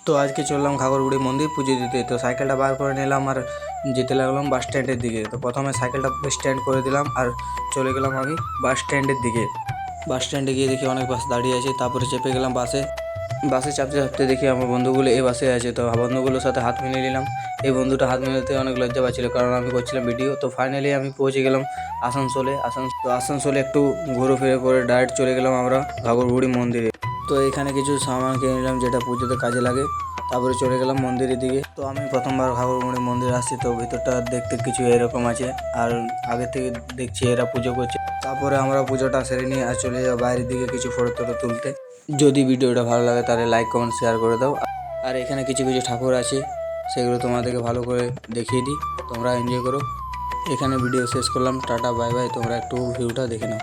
তো আজকে চললাম ঘাগরবুড়ি মন্দির পুজো দিতে। তো সাইকেলটা বার করে নিলাম আর যেতে লাগলাম বাস স্ট্যান্ডের দিকে। তো প্রথমে সাইকেলটা স্ট্যান্ড করে দিলাম আর চলে গেলাম আমি বাস স্ট্যান্ডের দিকে। বাস স্ট্যান্ডে গিয়ে দেখি অনেক বাস দাঁড়িয়ে আছে, তারপরে চেপে গেলাম বাসে। বাসে চাপতে চাপতে দেখি আমার বন্ধুগুলো এই বাসে আছে। তো বন্ধুগুলোর সাথে হাত মিলিয়ে নিলাম। এই বন্ধুটা হাত মিলাতে অনেক লজ্জা পাচ্ছিল, কারণ আমি করছিলাম ভিডিও। তো ফাইনালি আমি পৌঁছে গেলাম আসানসোলে। আসানসোলে একটু ঘুরে ফিরে করে ডাইরেক্ট চলে গেলাম আমরা ঘাগরবুড়ি মন্দিরে। তো এখানে কিছু সামান কিনে নিলাম যেটা পুজোতে কাজে লাগে, তারপরে চলে গেলাম মন্দিরের দিকে। তো আমি প্রথমবার ঘাগরবুড়ি মন্দির আসছি, তো ভিতরটা দেখতে কিছু এরকম আছে, আর আগে থেকে দেখছি এরা পুজো করছে। তারপরে আমরা পুজোটা সেরে নিয়ে আর চলে যাবো বাইরের দিকে কিছু ফটো টটো তুলতে। যদি ভিডিওটা ভালো লাগে তাহলে লাইক কমেন্ট শেয়ার করে দাও। আর এখানে কিছু কিছু ঠাকুর আছে, সেগুলো তোমাদেরকে ভালো করে দেখিয়ে দিই, তোমরা এনজয় করো। এখানে ভিডিও শেষ করলাম, টাটা বাই বাই। তোমরা একটু ভিউটা দেখে নাও।